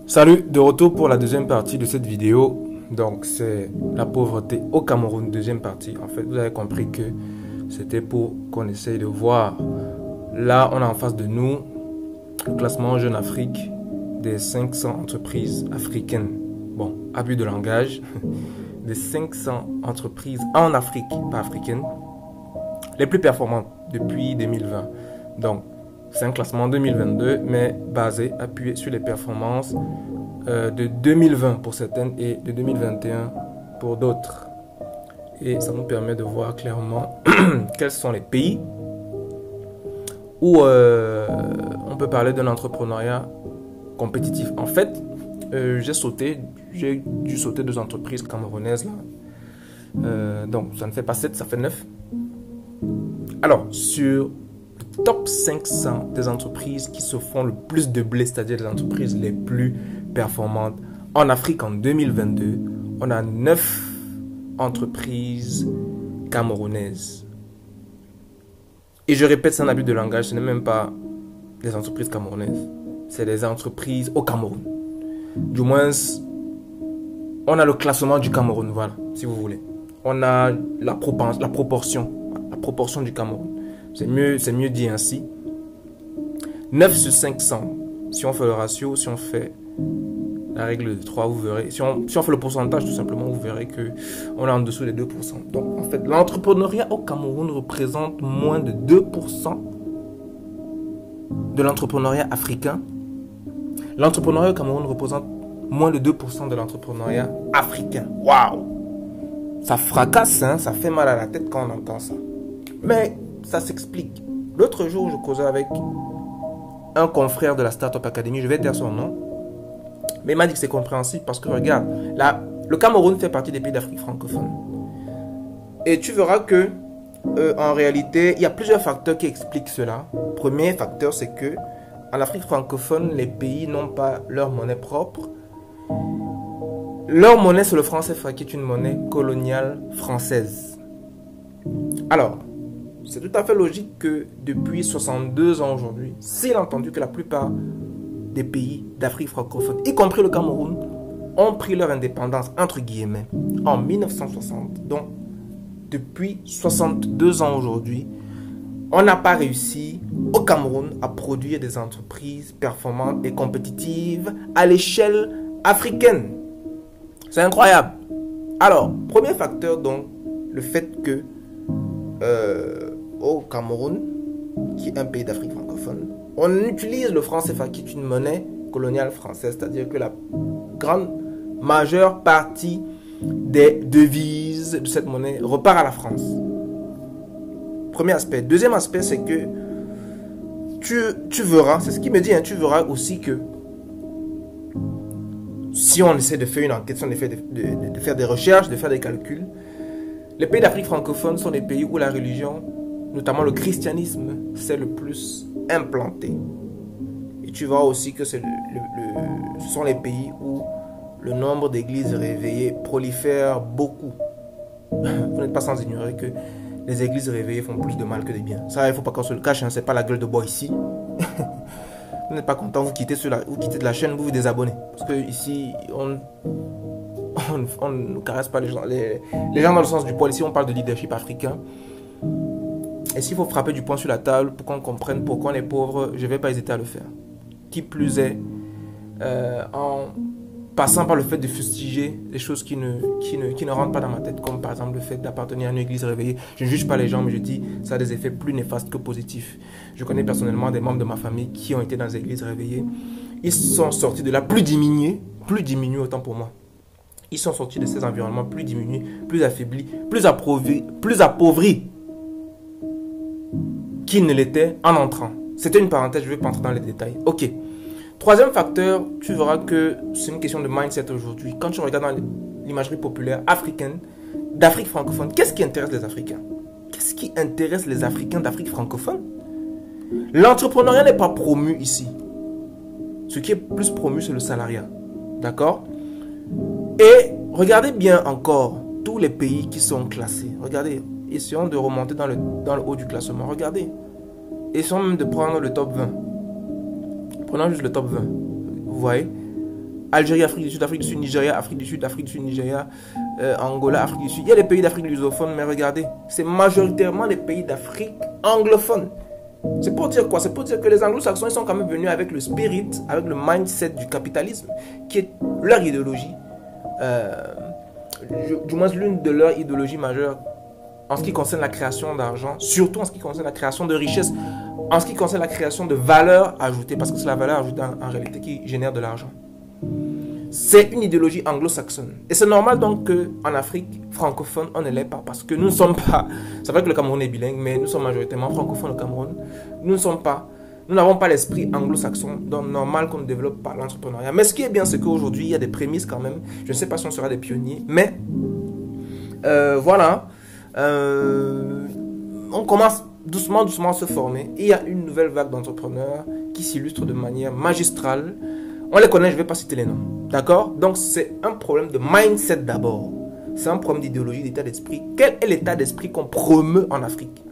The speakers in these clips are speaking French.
Salut, de retour pour la deuxième partie de cette vidéo. Donc c'est la pauvreté au Cameroun, deuxième partie. En fait, vous avez compris que c'était pour qu'on essaye de voir. Là, on a en face de nous le classement Jeune Afrique des 500 entreprises africaines. Bon, abus de langage. Des 500 entreprises en Afrique, pas africaines, les plus performantes depuis 2020. Donc, c'est un classement 2022, mais basé, appuyé sur les performances de 2020 pour certaines et de 2021 pour d'autres. Et ça nous permet de voir clairement quels sont les pays où on peut parler d'un entrepreneuriat compétitif. En fait, j'ai dû sauter 2 entreprises camerounaises là. Donc, ça ne fait pas 7, ça fait 9. Alors, sur le top 500 des entreprises qui se font le plus de blé, c'est-à-dire les entreprises les plus performantes en Afrique en 2022, on a 9 entreprises camerounaises. Et je répète, c'est un abus de langage, ce n'est même pas des entreprises camerounaises, c'est des entreprises au Cameroun. Du moins, on a le classement du Cameroun, voilà, si vous voulez. On a la proportion du Cameroun. C'est mieux dit ainsi. 9 sur 500. Si on fait le ratio, si on fait la règle de 3, vous verrez. Si on fait le pourcentage, tout simplement, vous verrez qu'on est en dessous des 2%. Donc, en fait, l'entrepreneuriat au Cameroun représente moins de 2% de l'entrepreneuriat africain. L'entrepreneuriat au Cameroun représente moins de 2% de l'entrepreneuriat africain. Waouh! Ça fracasse, hein? Ça fait mal à la tête quand on entend ça. Mais ça s'explique. L'autre jour, je causais avec un confrère de la Startup Academy, je vais taire son nom, mais il m'a dit que c'est compréhensible parce que regarde, là, le Cameroun fait partie des pays d'Afrique francophone. Et tu verras que, en réalité, il y a plusieurs facteurs qui expliquent cela. Premier facteur, c'est que en Afrique francophone, les pays n'ont pas leur monnaie propre. Leur monnaie, c'est le franc CFA, qui est une monnaie coloniale française. Alors, c'est tout à fait logique que depuis 62 ans aujourd'hui, s'il a entendu que la plupart des pays d'Afrique francophone, y compris le Cameroun, ont pris leur indépendance, entre guillemets, en 1960. Donc, depuis 62 ans aujourd'hui, on n'a pas réussi au Cameroun à produire des entreprises performantes et compétitives à l'échelle africaine. C'est incroyable. Alors, premier facteur, donc, le fait que au Cameroun, qui est un pays d'Afrique francophone, on utilise le franc CFA, qui est une monnaie coloniale française, c'est-à-dire que la grande majeure partie des devises de cette monnaie repart à la France. Premier aspect. Deuxième aspect, c'est que tu verras, c'est ce qu'il me dit, hein, tu verras aussi que si on essaie de faire une enquête, si on essaie de faire des recherches, de faire des calculs, les pays d'Afrique francophone sont les pays où la religion, notamment le christianisme, s'est le plus implanté. Et tu vois aussi que ce sont les pays où le nombre d'églises réveillées prolifère beaucoup. Vous n'êtes pas sans ignorer que les églises réveillées font plus de mal que de bien. Ça, il ne faut pas qu'on se le cache, hein, c'est pas la gueule de bois ici. Vous n'êtes pas content, vous quittez de la chaîne, vous vous désabonnez. Parce que ici, on ne caresse pas les gens. Les gens dans le sens du poil. Ici, on parle de leadership africain. Et s'il faut frapper du poing sur la table pour qu'on comprenne pourquoi on est pauvre, je ne vais pas hésiter à le faire. Qui plus est, en passant par le fait de fustiger des choses qui ne rentrent pas dans ma tête, comme par exemple le fait d'appartenir à une église réveillée. Je ne juge pas les gens, mais je dis ça a des effets plus néfastes que positifs. Je connais personnellement des membres de ma famille qui ont été dans des églises réveillées. Ils sont sortis de là plus diminués autant pour moi. Ils sont sortis de ces environnements plus diminués, plus affaiblis, plus appauvris qu'ils ne l'étaient en entrant. C'était une parenthèse, je ne vais pas entrer dans les détails. Ok. Troisième facteur, tu verras que c'est une question de mindset aujourd'hui. Quand tu regardes dans l'imagerie populaire africaine, d'Afrique francophone, qu'est-ce qui intéresse les Africains? Qu'est-ce qui intéresse les Africains d'Afrique francophone? L'entrepreneuriat n'est pas promu ici. Ce qui est plus promu, c'est le salariat. D'accord? Et regardez bien encore tous les pays qui sont classés. Regardez, essayons de remonter dans le haut du classement. Regardez. Essayons même de prendre le top 20. Prenons juste le top 20. Vous voyez, Algérie, Afrique du Sud, Nigeria, Afrique du Sud, Nigeria, Angola, Afrique du Sud. Il y a des pays d'Afrique lusophones, mais regardez, c'est majoritairement des pays d'Afrique anglophones. C'est pour dire quoi? C'est pour dire que les anglo-saxons, ils sont quand même venus avec le spirit, avec le mindset du capitalisme, qui est leur idéologie, du moins l'une de leurs idéologies majeures en ce qui concerne la création d'argent, surtout en ce qui concerne la création de richesse, en ce qui concerne la création de valeur ajoutée, parce que c'est la valeur ajoutée en réalité qui génère de l'argent. C'est une idéologie anglo-saxonne. Et c'est normal donc qu'en Afrique francophone, on ne l'est pas. Parce que nous ne sommes pas... C'est vrai que le Cameroun est bilingue, mais nous sommes majoritairement francophones au Cameroun. Nous n'avons pas l'esprit anglo-saxon. Donc normal qu'on ne développe pas l'entrepreneuriat. Mais ce qui est bien, c'est qu'aujourd'hui, il y a des prémices quand même. Je ne sais pas si on sera des pionniers. Mais voilà. On commence doucement à se former. Et il y a une nouvelle vague d'entrepreneurs qui s'illustre de manière magistrale. On les connaît, je ne vais pas citer les noms. D'accord? Donc, c'est un problème de mindset d'abord. C'est un problème d'idéologie, d'état d'esprit. Quel est l'état d'esprit qu'on promeut en Afrique?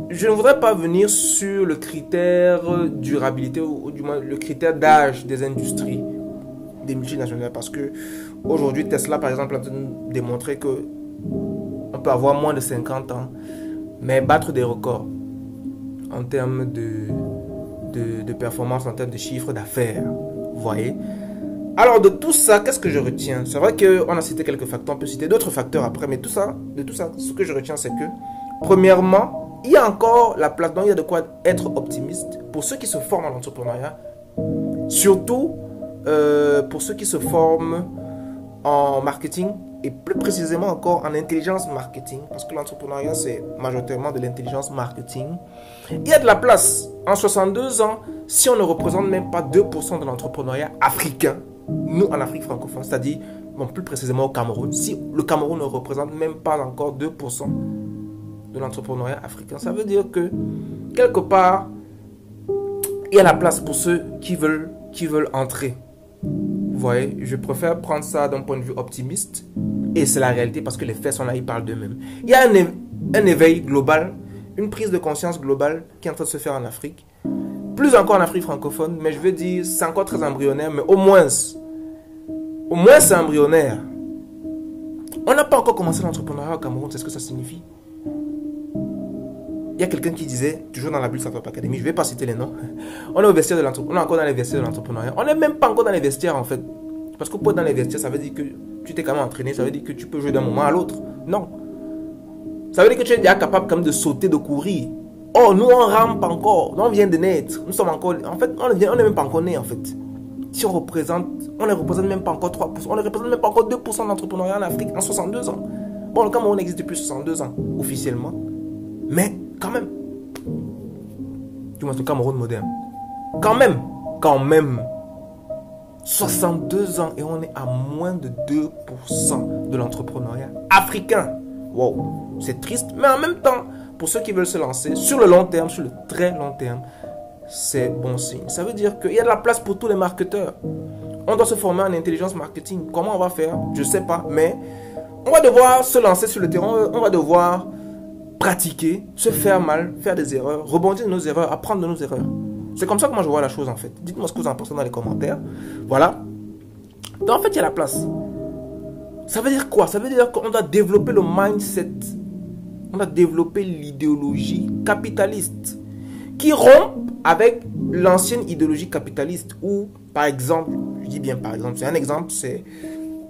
Je ne voudrais pas venir sur le critère durabilité ou du moins le critère d'âge des industries, des multinationales. Parce que aujourd'hui, Tesla, par exemple, a démontré qu'on peut avoir moins de 50 ans, mais battre des records en termes de performance, en termes de chiffre d'affaires. Vous voyez? Alors, de tout ça, qu'est-ce que je retiens? C'est vrai qu'on a cité quelques facteurs, on peut citer d'autres facteurs après, mais de tout ça, ce que je retiens, c'est que, premièrement, il y a encore la place, donc il y a de quoi être optimiste pour ceux qui se forment en entrepreneuriat, surtout pour ceux qui se forment en marketing et plus précisément encore en intelligence marketing, parce que l'entrepreneuriat, c'est majoritairement de l'intelligence marketing. Il y a de la place. En 62 ans, si on ne représente même pas 2% de l'entrepreneuriat africain, nous en Afrique francophone, c'est-à-dire, bon, plus précisément au Cameroun, si le Cameroun ne représente même pas encore 2% de l'entrepreneuriat africain, ça veut dire que, quelque part, il y a la place pour ceux qui veulent entrer. Vous voyez, je préfère prendre ça d'un point de vue optimiste, et c'est la réalité parce que les faits sont là, ils parlent d'eux-mêmes. Il y a un éveil global, une prise de conscience globale qui est en train de se faire en Afrique. Plus encore en Afrique francophone, mais je veux dire, c'est encore très embryonnaire, mais au moins c'est embryonnaire. On n'a pas encore commencé l'entrepreneuriat au Cameroun, c'est ce que ça signifie. Il y a quelqu'un qui disait, toujours dans la bulle Startup Academy, je ne vais pas citer les noms, on est au vestiaire de l'entrepreneuriat, on est encore dans les vestiaires de l'entrepreneuriat. On n'est même pas encore dans les vestiaires en fait. Parce que pour être dans les vestiaires, ça veut dire que tu t'es quand même entraîné, ça veut dire que tu peux jouer d'un moment à l'autre. Non. Ça veut dire que tu es déjà capable quand même de sauter, de courir. Oh, nous on rampe encore, nous on vient de naître, nous sommes encore, en fait, on n'est même pas encore né en fait. Si on ne représente même pas encore 3%, on ne représente même pas encore 2% de l'entrepreneuriat en Afrique en 62 ans. Bon, le Cameroun existe depuis 62 ans, officiellement. Mais, quand même. Du moins, le Cameroun moderne. Quand même. 62 ans et on est à moins de 2% de l'entrepreneuriat africain. Wow, c'est triste, mais en même temps, pour ceux qui veulent se lancer, sur le long terme, sur le très long terme, c'est bon signe. Ça veut dire qu'il y a de la place pour tous les marketeurs. On doit se former en intelligence marketing. Comment on va faire? Je ne sais pas, mais on va devoir se lancer sur le terrain, on va devoir pratiquer, se faire mal, faire des erreurs, rebondir de nos erreurs, apprendre de nos erreurs. C'est comme ça que moi je vois la chose en fait. Dites-moi ce que vous en pensez dans les commentaires. Voilà. Donc en fait, il y a la place. Ça veut dire quoi? Ça veut dire qu'on doit développer le mindset. On doit développer l'idéologie capitaliste qui rompt avec l'ancienne idéologie capitaliste où, par exemple, je dis bien par exemple, c'est un exemple, c'est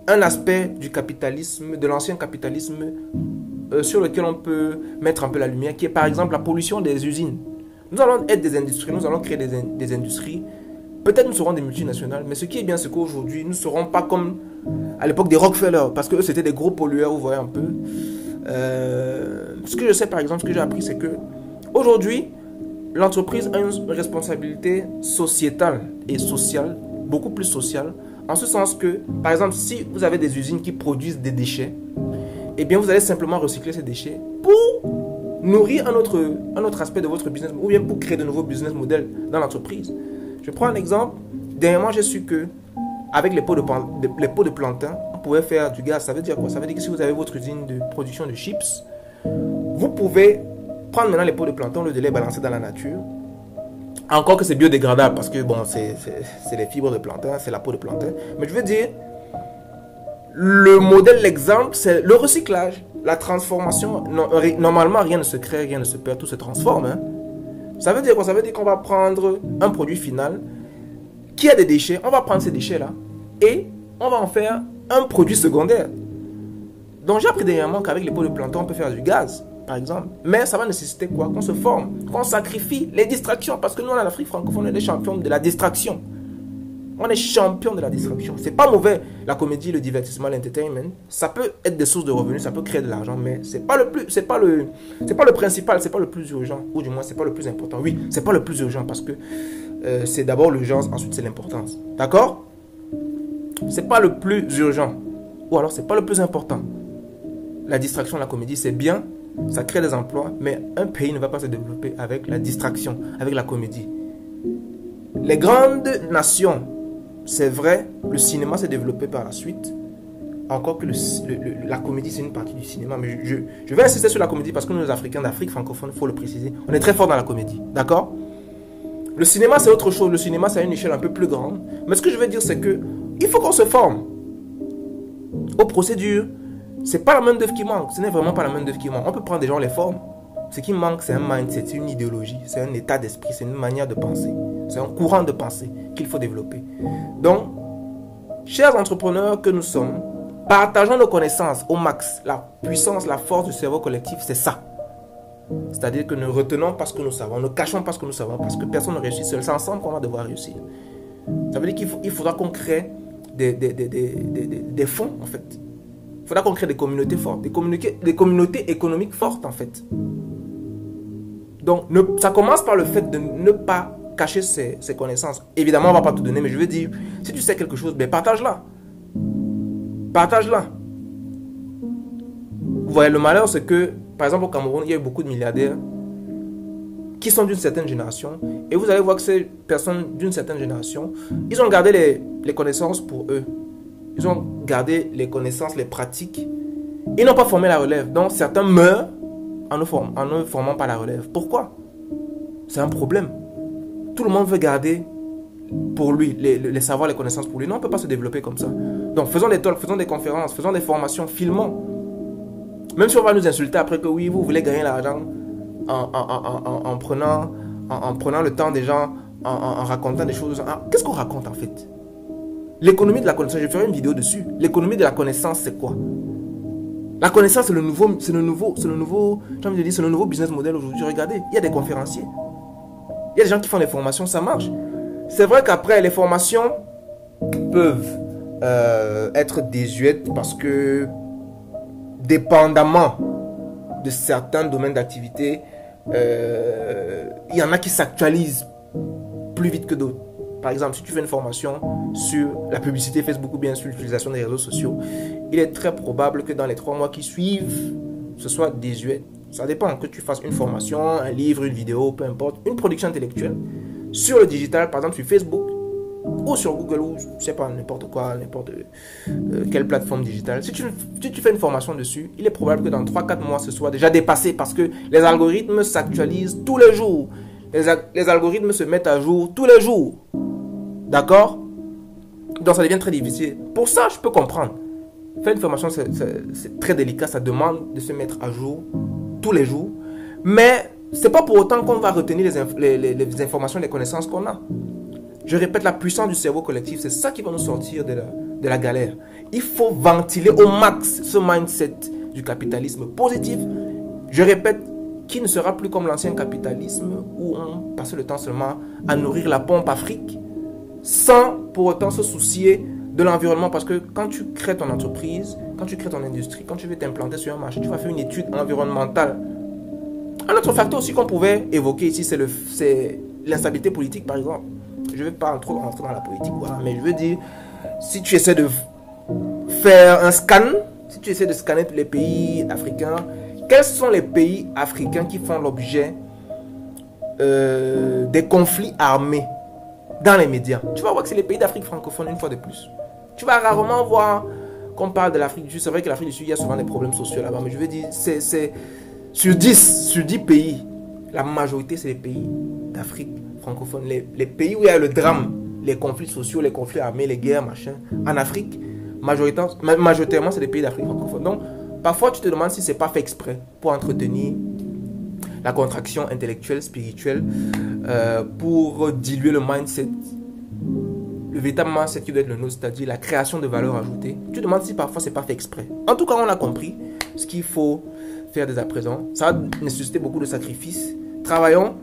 un aspect du capitalisme, de l'ancien capitalisme sur lequel on peut mettre un peu la lumière, qui est par exemple la pollution des usines. Nous allons être des industries, nous allons créer des industries. Peut-être nous serons des multinationales, mais ce qui est bien, c'est qu'aujourd'hui, nous ne serons pas comme à l'époque des Rockefeller, parce que eux, c'était des gros pollueurs, vous voyez un peu. Ce que je sais, par exemple, ce que j'ai appris, c'est que aujourd'hui, l'entreprise a une responsabilité sociétale et sociale, beaucoup plus sociale, en ce sens que, par exemple, si vous avez des usines qui produisent des déchets, eh bien, vous allez simplement recycler ces déchets pour nourrir un autre aspect de votre business, ou bien pour créer de nouveaux business models dans l'entreprise. Je prends un exemple. Dernièrement, j'ai su que avec les pots de plantain, on pouvait faire du gaz. Ça veut dire quoi? Ça veut dire que si vous avez votre usine de production de chips, vous pouvez prendre maintenant les pots de plantain, au lieu de les balancer dans la nature, Encore que c'est biodégradable parce que bon, c'est les fibres de plantain, c'est la peau de plantain. Mais je veux dire, le modèle, l'exemple, c'est le recyclage, la transformation. Normalement, rien ne se crée, rien ne se perd, tout se transforme. Hein. Ça veut dire quoi? Ça veut dire qu'on va prendre un produit final qui a des déchets. On va prendre ces déchets-là et on va en faire un produit secondaire. Donc j'ai appris dernièrement qu'avec les peaux de plantain, on peut faire du gaz, par exemple. Mais ça va nécessiter quoi? Qu'on se forme, qu'on sacrifie les distractions. Parce que nous, en Afrique francophone, on est des champions de la distraction. On est champion de la distraction. C'est pas mauvais, la comédie, le divertissement, l'entertainment. Ça peut être des sources de revenus, ça peut créer de l'argent, mais c'est pas le principal, c'est pas le plus urgent, ou du moins c'est pas le plus important. Oui, c'est pas le plus urgent parce que c'est d'abord l'urgence, ensuite c'est l'importance. D'accord? C'est pas le plus urgent, ou alors c'est pas le plus important. La distraction, la comédie, c'est bien, ça crée des emplois, mais un pays ne va pas se développer avec la distraction, avec la comédie. Les grandes nations, c'est vrai, le cinéma s'est développé par la suite. Encore que la comédie, c'est une partie du cinéma. Mais je vais insister sur la comédie parce que nous, les Africains d'Afrique francophone, il faut le préciser, on est très fort dans la comédie. D'accord? Le cinéma, c'est autre chose. Le cinéma, c'est à une échelle un peu plus grande. Mais ce que je veux dire, c'est que il faut qu'on se forme aux procédures. C'est pas la main d'œuvre qui manque. Ce n'est vraiment pas la main d'œuvre qui manque. On peut prendre des gens, les formes. Ce qui manque, c'est un mindset, c'est une idéologie, c'est un état d'esprit, c'est une manière de penser. C'est un courant de pensée qu'il faut développer. Donc, chers entrepreneurs que nous sommes, partageons nos connaissances au max. La puissance, la force du cerveau collectif, c'est ça. C'est-à-dire que ne retenons pas ce que nous savons, ne cachons pas ce que nous savons, parce que personne ne réussit seul. C'est ensemble qu'on va devoir réussir. Ça veut dire qu'il faudra qu'on crée des fonds, en fait. Il faudra qu'on crée des communautés fortes, des communautés économiques fortes, en fait. Donc, ça commence par le fait de ne pas cacher ses connaissances. Évidemment, on ne va pas tout donner, mais je veux dire, si tu sais quelque chose, ben partage-la. Partage-la. Vous voyez, le malheur, c'est que, par exemple, au Cameroun, il y a eu beaucoup de milliardaires qui sont d'une certaine génération. Et vous allez voir que ces personnes d'une certaine génération, ils ont gardé les connaissances pour eux. Ils ont gardé les connaissances, les pratiques. Ils n'ont pas formé la relève. Donc, certains meurent en ne formant pas la relève. Pourquoi? C'est un problème. Tout le monde veut garder pour lui les savoirs, les connaissances pour lui. Non, on ne peut pas se développer comme ça. Donc, faisons des talks, faisons des conférences, faisons des formations, filmons. Même si on va nous insulter après que oui, vous voulez gagner l'argent en prenant le temps des gens, en racontant des choses. Qu'est-ce qu'on raconte en fait? L'économie de la connaissance, je ferai une vidéo dessus. L'économie de la connaissance, c'est quoi? La connaissance, c'est le nouveau business model aujourd'hui. Regardez, il y a des conférenciers. Il y a des gens qui font des formations, ça marche. C'est vrai qu'après, les formations peuvent être désuètes parce que, dépendamment de certains domaines d'activité, il y en a qui s'actualisent plus vite que d'autres. Par exemple, si tu fais une formation sur la publicité Facebook ou bien sur l'utilisation des réseaux sociaux, il est très probable que dans les 3 mois qui suivent, ce soit désuet. Ça dépend que tu fasses une formation, un livre, une vidéo, peu importe, une production intellectuelle sur le digital, par exemple sur Facebook ou sur Google ou je sais pas, n'importe quoi, n'importe quelle plateforme digitale. Si tu fais une formation dessus, il est probable que dans 3-4 mois, ce soit déjà dépassé parce que les algorithmes s'actualisent tous les jours. Les algorithmes se mettent à jour tous les jours. D'accord? Donc ça devient très difficile. Pour ça, je peux comprendre. Faire une formation, c'est très délicat. Ça demande de se mettre à jour tous les jours. Mais c'est pas pour autant qu'on va retenir les informations, les connaissances qu'on a. Je répète, la puissance du cerveau collectif, c'est ça qui va nous sortir de la galère. Il faut ventiler au max ce mindset du capitalisme positif. Je répète, qui ne sera plus comme l'ancien capitalisme où on passait le temps seulement à nourrir la pompe Afrique sans pour autant se soucier de l'environnement. Parce que quand tu crées ton entreprise, quand tu crées ton industrie, quand tu veux t'implanter sur un marché, tu vas faire une étude environnementale. Un autre facteur aussi qu'on pouvait évoquer ici, c'est l'instabilité politique, par exemple. Je ne vais pas trop rentrer dans la politique, voilà, mais je veux dire, si tu essaies de faire un scan, si tu essaies de scanner tous les pays africains, quels sont les pays africains qui font l'objet des conflits armés dans les médias? Tu vas voir que c'est les pays d'Afrique francophone une fois de plus. Tu vas rarement voir qu'on parle de l'Afrique du Sud. C'est vrai que l'Afrique du Sud, il y a souvent des problèmes sociaux là-bas, mais je veux dire, c'est sur 10 pays, la majorité, c'est les pays d'Afrique francophones, les pays où il y a le drame, les conflits sociaux, les conflits armés, les guerres, machin, en Afrique, majoritairement, c'est des pays d'Afrique francophone. Donc, parfois, tu te demandes si c'est pas fait exprès pour entretenir la contraction intellectuelle, spirituelle, pour diluer le mindset, le véritable mindset qui doit être le nôtre, c'est-à-dire la création de valeur ajoutée. Tu te demandes si parfois c'est pas fait exprès. En tout cas, on a compris ce qu'il faut faire dès à présent. Ça va nécessiter beaucoup de sacrifices. Travaillons,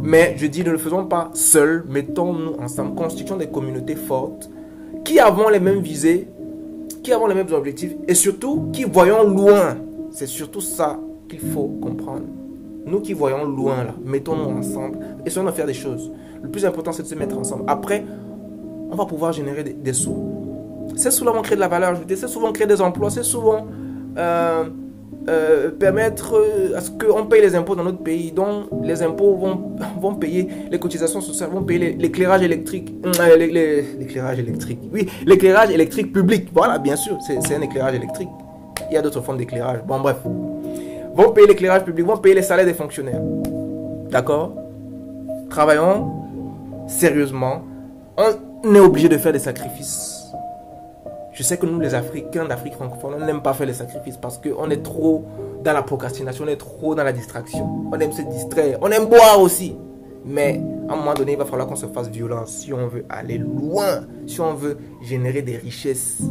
mais je dis, ne le faisons pas seuls. Mettons-nous ensemble, constituons des communautés fortes qui avons les mêmes visées, qui avons les mêmes objectifs et surtout qui voyons loin. C'est surtout ça qu'il faut comprendre. Nous qui voyons loin là, mettons-nous ensemble, essayons de faire des choses. Le plus important, c'est de se mettre ensemble. Après, on va pouvoir générer des sous. Ces sous-là vont créer de la valeur ajoutée, ces sous vont créer des emplois, ces sous vont permettre à ce qu'on paye les impôts dans notre pays. Donc, les impôts vont payer les cotisations sociales, vont payer l'éclairage électrique. L'éclairage électrique. Oui, l'éclairage électrique public. Voilà, bien sûr, c'est un éclairage électrique. Il y a d'autres formes d'éclairage. Bon, bref. Vont payer l'éclairage public, vont payer les salaires des fonctionnaires. D'accord? Travaillons sérieusement. On est obligé de faire des sacrifices. Je sais que nous, les Africains d'Afrique francophone, on n'aime pas faire les sacrifices parce qu'on est trop dans la procrastination, on est trop dans la distraction. On aime se distraire, on aime boire aussi. Mais à un moment donné, il va falloir qu'on se fasse violence si on veut aller loin, si on veut générer des richesses.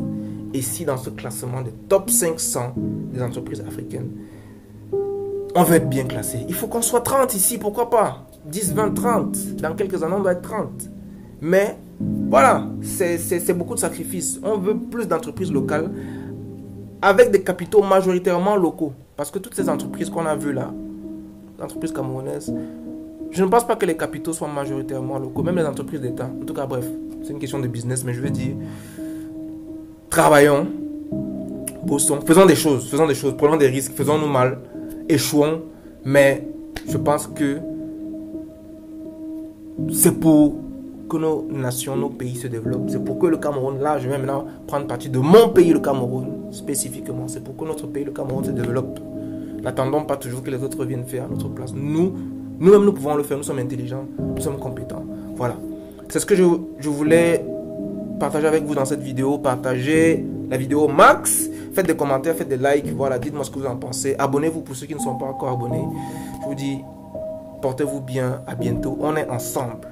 Et si dans ce classement des top 500 des entreprises africaines, on veut être bien classé, il faut qu'on soit 30 ici, pourquoi pas 10, 20, 30. Dans quelques années, on va être 30. Mais voilà, c'est beaucoup de sacrifices. On veut plus d'entreprises locales avec des capitaux majoritairement locaux. Parce que toutes ces entreprises qu'on a vues là, les entreprises camerounaises, je ne pense pas que les capitaux soient majoritairement locaux, même les entreprises d'État. En tout cas, bref, c'est une question de business, mais je veux dire, travaillons, bossons, faisons des choses, prenons des risques, faisons-nous mal, échouons, mais je pense que c'est pour que nos nations, nos pays se développent. C'est pour que le Cameroun, là, je vais maintenant prendre partie de mon pays, le Cameroun, spécifiquement. C'est pour que notre pays, le Cameroun, se développe. N'attendons pas toujours que les autres viennent faire à notre place. Nous-mêmes, nous pouvons le faire. Nous sommes intelligents, nous sommes compétents. Voilà. C'est ce que je voulais partager avec vous dans cette vidéo. Partagez la vidéo au max. Faites des commentaires, faites des likes. Voilà, dites-moi ce que vous en pensez. Abonnez-vous pour ceux qui ne sont pas encore abonnés. Je vous dis, portez-vous bien. À bientôt. On est ensemble.